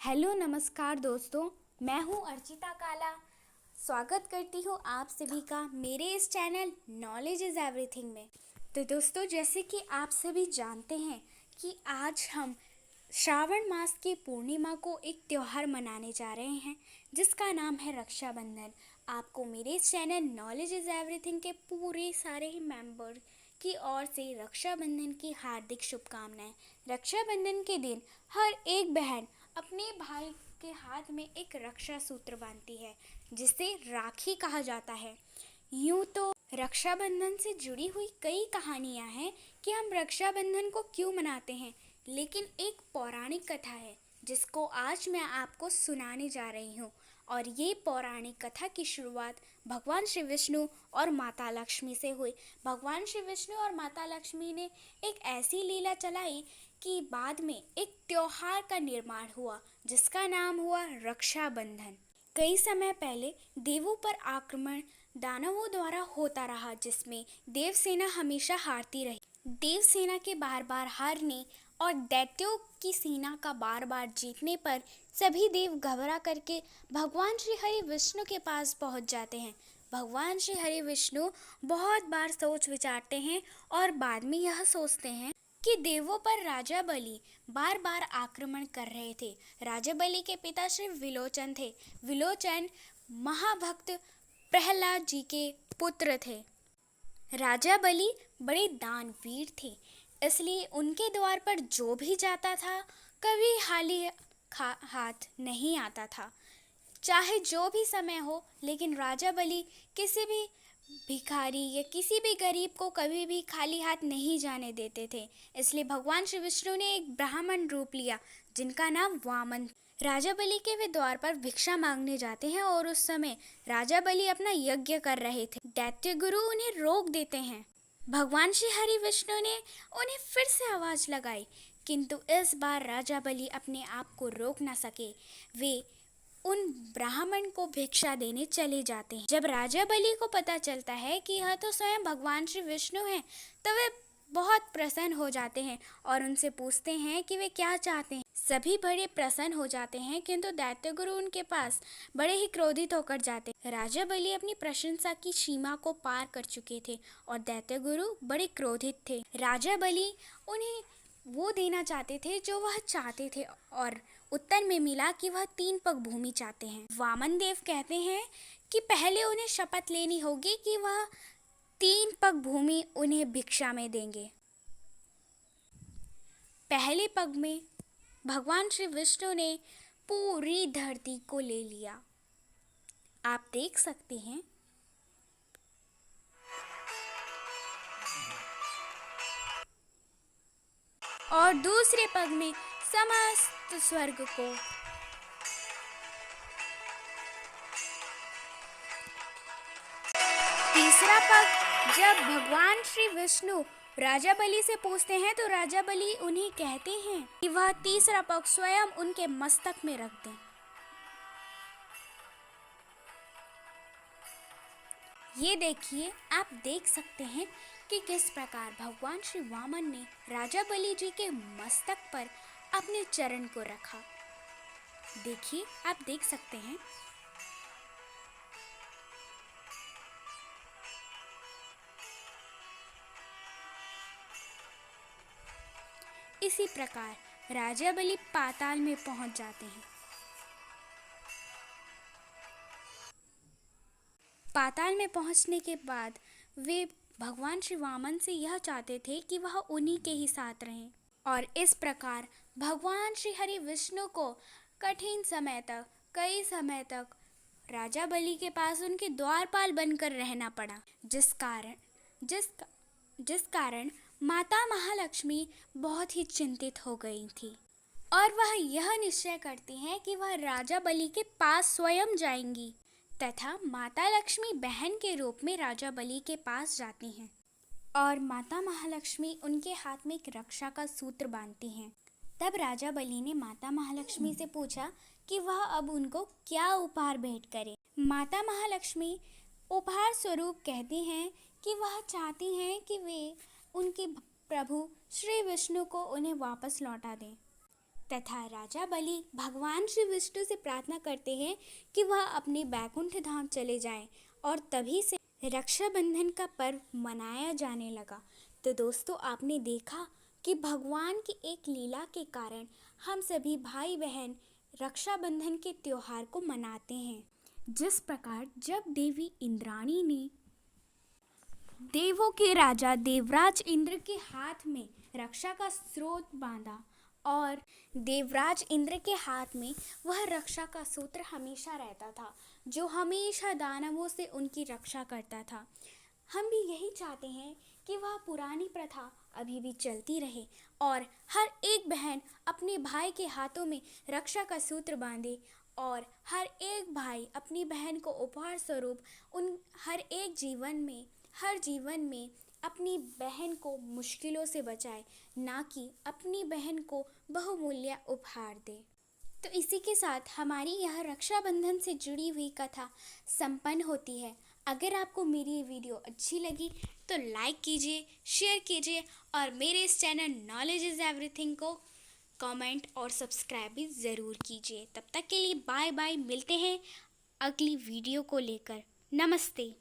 Hello नमस्कार दोस्तों, मैं हूँ अर्चिता काला। स्वागत करती हूँ आप सभी का मेरे इस चैनल नॉलेज इज़ एवरीथिंग में। तो दोस्तों, जैसे कि आप सभी जानते हैं कि आज हम श्रावण मास की पूर्णिमा को एक त्यौहार मनाने जा रहे हैं जिसका नाम है रक्षाबंधन। आपको मेरे इस चैनल नॉलेज इज़ एवरीथिंग के पूरे सारे ही मेंबर की ओर से रक्षाबंधन की हार्दिक शुभकामनाएं। रक्षाबंधन के दिन हर एक बहन अपने भाई के हाथ में एक रक्षा सूत्र बांधती है जिसे राखी कहा जाता है। यूँ तो रक्षाबंधन से जुड़ी हुई कई कहानियाँ हैं कि हम रक्षाबंधन को क्यों मनाते हैं, लेकिन एक पौराणिक कथा है जिसको आज मैं आपको सुनाने जा रही हूँ। और ये पौराणिक कथा की शुरुआत भगवान श्री विष्णु और माता लक्ष्मी से हुई। भगवान श्री विष्णु और माता लक्ष्मी ने एक ऐसी लीला चलाई कि बाद में एक त्योहार का निर्माण हुआ जिसका नाम हुआ रक्षाबंधन। कई समय पहले देवों पर आक्रमण दानवों द्वारा होता रहा जिसमें देवसेना हमेशा हारती रही। देवसेना के बार बार हारने और दैत्यों की सेना का बार बार जीतने पर सभी देव घबरा करके भगवान श्री हरि विष्णु के पास पहुंच जाते हैं। भगवान श्री हरि विष्णु बहुत बार सोच विचारते हैं और बाद में यह सोचते हैं कि देवों पर राजा बलि बार बार आक्रमण कर रहे थे। राजा बलि के पिता श्री विलोचन थे। विलोचन महाभक्त प्रहलाद जी के पुत्र थे। राजा बलि बड़े दानवीर थे, इसलिए उनके द्वार पर जो भी जाता था कभी खाली हाथ नहीं आता था, चाहे जो भी समय हो। लेकिन राजा बलि किसी भी भिखारी या किसी भी गरीब को कभी भी खाली हाथ नहीं जाने देते थे। इसलिए भगवान श्री विष्णु ने एक ब्राह्मण रूप लिया जिनका नाम वामन। राजा बलि के वे द्वार पर भिक्षा मांगने जाते हैं और उस समय राजा बलि अपना यज्ञ कर रहे थे। दैत्य गुरु उन्हें रोक देते हैं। भगवान श्री हरि विष्णु ने उन्हें फिर से आवाज लगाई, किंतु इस बार राजा बलि अपने आप को रोक न सके। वे उन ब्राह्मण को भिक्षा देने चले जाते हैं। जब राजा बलि को पता चलता है कि यह तो स्वयं भगवान श्री विष्णु हैं, तो वे बहुत प्रसन्न हो जाते हैं और उनसे पूछते हैं कि वे क्या चाहते हैं। सभी बड़े प्रसन्न हो जाते हैं, किंतु दैत्य गुरु उनके पास बड़े ही क्रोधित होकर जाते हैं। राजा बलि अपनी प्रशंसा की सीमा को पार कर चुके थे और दैत्य गुरु बड़े क्रोधित थे। राजा बलि उन्हें वो देना चाहते थे जो वह चाहते थे और उत्तर में मिला कि वह 3 पग भूमि चाहते हैं। वामन देव कहते हैं कि पहले उन्हें शपथ लेनी होगी कि वह 3 पग भूमि उन्हें भिक्षा में देंगे। पहले पग में भगवान श्री विष्णु ने पूरी धरती को ले लिया, आप देख सकते हैं। और दूसरे पग में समस्त स्वर्ग को। तीसरा पग जब भगवान श्री विष्णु राजा बलि से पूछते हैं तो राजा बलि उन्हें कहते हैं कि वह तीसरा पग स्वयं उनके मस्तक में रख दें। ये देखिए, आप देख सकते हैं कि किस प्रकार भगवान श्री वामन ने राजा बलि जी के मस्तक पर अपने चरण को रखा। देखिए, आप देख सकते हैं। इसी प्रकार राजा बलि पाताल में पहुंच जाते हैं। पाताल में पहुंचने के बाद वे भगवान श्री वामन से यह चाहते थे कि वह उन्हीं के ही साथ रहें। और इस प्रकार भगवान श्री हरि विष्णु को कठिन समय तक, कई समय तक राजा बलि के पास उनके द्वारपाल बनकर रहना पड़ा, जिस कारण माता महालक्ष्मी बहुत ही चिंतित हो गई थी और वह यह निश्चय करती हैं कि वह राजा बलि के पास स्वयं जाएंगी तथा माता लक्ष्मी बहन के रूप में राजा बलि के पास जाती हैं और माता महालक्ष्मी उनके हाथ में एक रक्षा का सूत्र बांधती हैं। तब राजा बलि ने माता महालक्ष्मी से पूछा कि वह अब उनको क्या उपहार भेंट करे। माता महालक्ष्मी उपहार स्वरूप कहती हैं कि वह चाहती हैं कि वे उनके प्रभु श्री विष्णु को उन्हें वापस लौटा दें। तथा राजा बलि भगवान श्री विष्णु से प्रार्थना करते हैं कि वह अपने बैकुंठ धाम चले जाएं और तभी से रक्षाबंधन का पर्व मनाया जाने लगा। तो दोस्तों, आपने देखा कि भगवान की एक लीला के कारण हम सभी भाई बहन रक्षाबंधन के त्योहार को मनाते हैं। जिस प्रकार जब देवी इंद्राणी ने देवों के राजा देवराज इंद्र के हाथ में रक्षा का स्रोत बांधा और देवराज इंद्र के हाथ में वह रक्षा का सूत्र हमेशा रहता था, जो हमेशा दानवों से उनकी रक्षा करता था। हम भी यही चाहते हैं कि वह पुरानी प्रथा अभी भी चलती रहे और हर एक बहन अपने भाई के हाथों में रक्षा का सूत्र बांधे और हर एक भाई अपनी बहन को उपहार स्वरूप उन हर जीवन में अपनी बहन को मुश्किलों से बचाए, ना कि अपनी बहन को बहुमूल्य उपहार दे। तो इसी के साथ हमारी यह रक्षाबंधन से जुड़ी हुई कथा संपन्न होती है। अगर आपको मेरी ये वीडियो अच्छी लगी तो लाइक कीजिए, शेयर कीजिए और मेरे इस चैनल नॉलेज इज़ एवरीथिंग को कमेंट और सब्सक्राइब भी ज़रूर कीजिए। तब तक के लिए बाय बाय, मिलते हैं अगली वीडियो को लेकर। नमस्ते।